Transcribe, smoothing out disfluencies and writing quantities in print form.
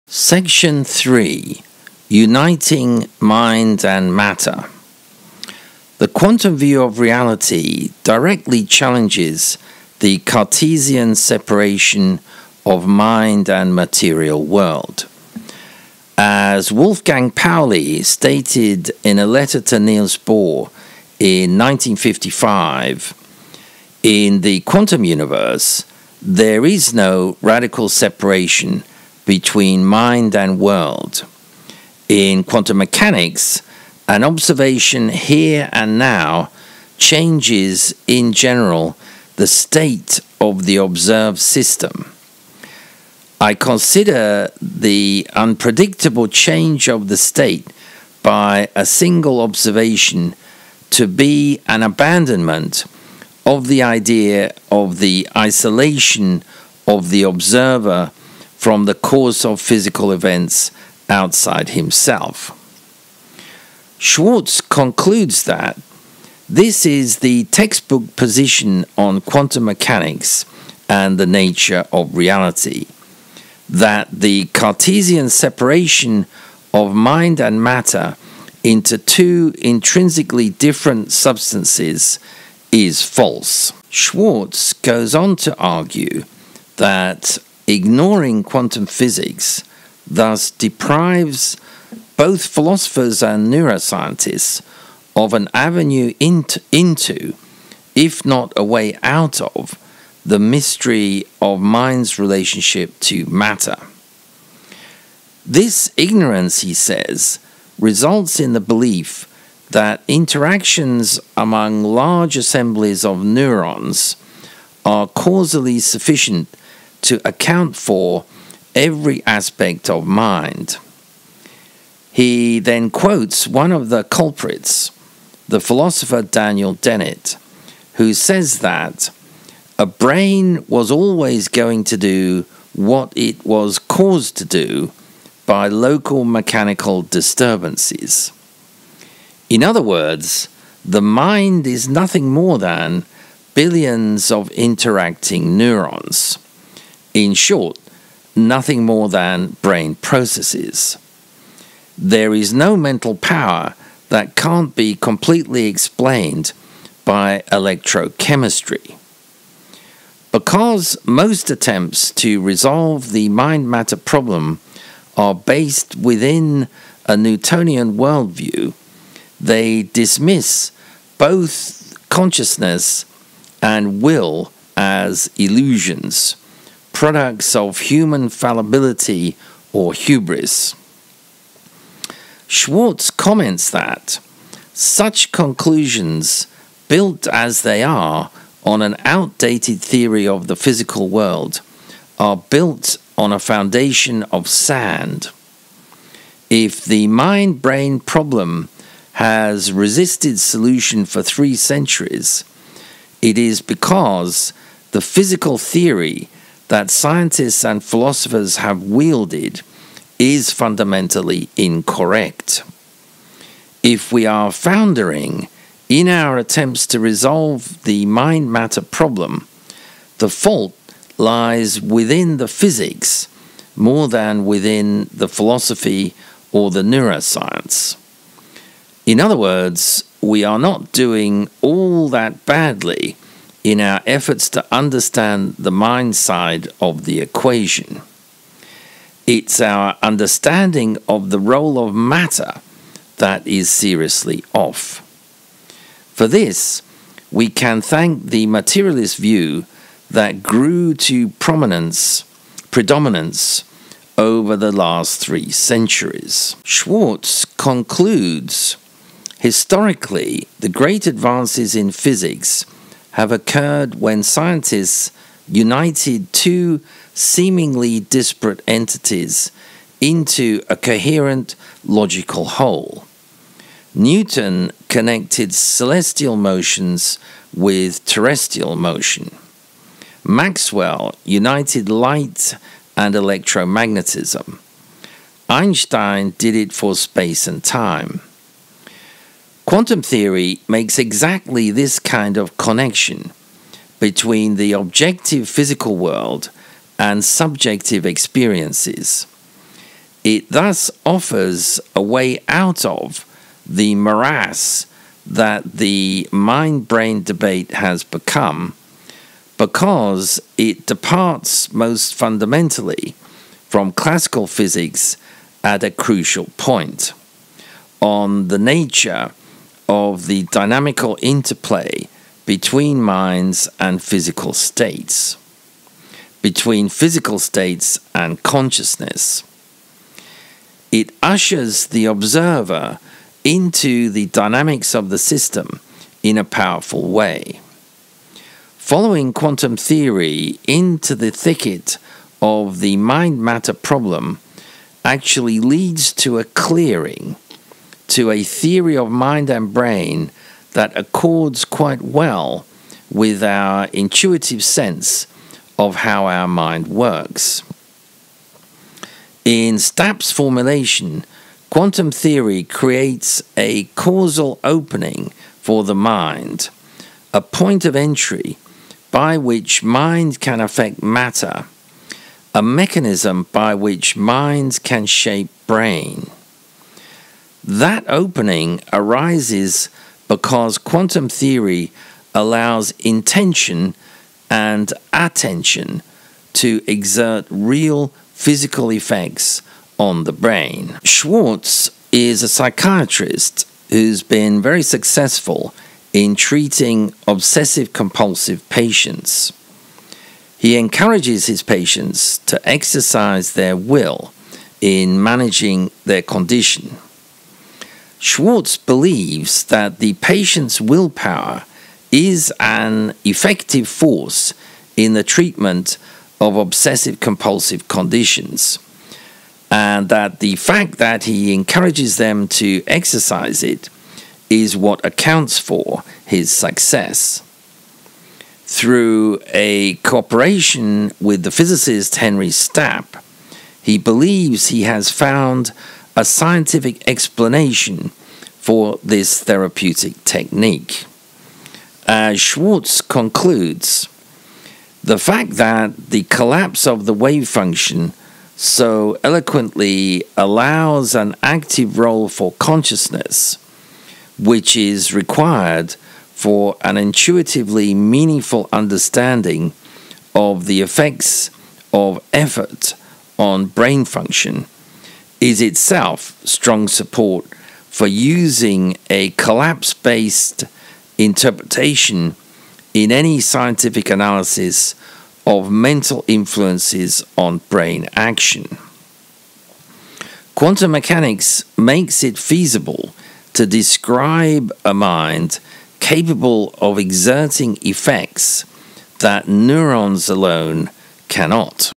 Section 3. Uniting Mind and Matter. The quantum view of reality directly challenges the Cartesian separation of mind and material world. As Wolfgang Pauli stated in a letter to Niels Bohr in 1955, in the quantum universe, there is no radical separation between mind and world. In quantum mechanics, an observation here and now changes in general the state of the observed system. I consider the unpredictable change of the state by a single observation to be an abandonment of the idea of the isolation of the observer from the course of physical events outside himself. Schwartz concludes that this is the textbook position on quantum mechanics and the nature of reality, that the Cartesian separation of mind and matter into two intrinsically different substances is false. Schwartz goes on to argue that ignoring quantum physics thus deprives both philosophers and neuroscientists of an avenue into, if not a way out of, the mystery of mind's relationship to matter. This ignorance, he says, results in the belief that interactions among large assemblies of neurons are causally sufficient to account for every aspect of mind. He then quotes one of the culprits, the philosopher Daniel Dennett, who says that a brain was always going to do what it was caused to do by local mechanical disturbances. In other words, the mind is nothing more than billions of interacting neurons. In short, nothing more than brain processes. There is no mental power that can't be completely explained by electrochemistry. Because most attempts to resolve the mind-matter problem are based within a Newtonian worldview, they dismiss both consciousness and will as illusions, products of human fallibility or hubris. Schwartz comments that such conclusions, built as they are on an outdated theory of the physical world, are built on a foundation of sand. If the mind-brain problem has resisted solution for 3 centuries, it is because the physical theory that scientists and philosophers have wielded is fundamentally incorrect. If we are foundering in our attempts to resolve the mind-matter problem, the fault lies within the physics more than within the philosophy or the neuroscience. In other words, we are not doing all that badly in our efforts to understand the mind side of the equation. It's our understanding of the role of matter that is seriously off. For this, we can thank the materialist view that grew to predominance over the last 3 centuries. Schwartz concludes, historically, the great advances in physics have occurred when scientists united 2 seemingly disparate entities into a coherent logical whole. Newton connected celestial motions with terrestrial motion. Maxwell united light and electromagnetism. Einstein did it for space and time. Quantum theory makes exactly this kind of connection between the objective physical world and subjective experiences. It thus offers a way out of the morass that the mind-brain debate has become, because it departs most fundamentally from classical physics at a crucial point on the nature of the dynamical interplay between minds and physical states, between physical states and consciousness. It ushers the observer into the dynamics of the system in a powerful way. Following quantum theory into the thicket of the mind-matter problem actually leads to a clearing, to a theory of mind and brain that accords quite well with our intuitive sense of how our mind works. In Stapp's formulation, quantum theory creates a causal opening for the mind, a point of entry by which mind can affect matter, a mechanism by which mind can shape brain. That opening arises because quantum theory allows intention and attention to exert real physical effects on the brain. Schwartz is a psychiatrist who's been very successful in treating obsessive-compulsive patients. He encourages his patients to exercise their will in managing their condition. Schwartz believes that the patient's willpower is an effective force in the treatment of obsessive-compulsive conditions, and that the fact that he encourages them to exercise it is what accounts for his success. Through a cooperation with the physicist Henry Stapp, he believes he has found a scientific explanation for this therapeutic technique. As Schwartz concludes, the fact that the collapse of the wave function so eloquently allows an active role for consciousness, which is required for an intuitively meaningful understanding of the effects of effort on brain function, is itself strong support for using a collapse-based interpretation in any scientific analysis of mental influences on brain action. Quantum mechanics makes it feasible to describe a mind capable of exerting effects that neurons alone cannot.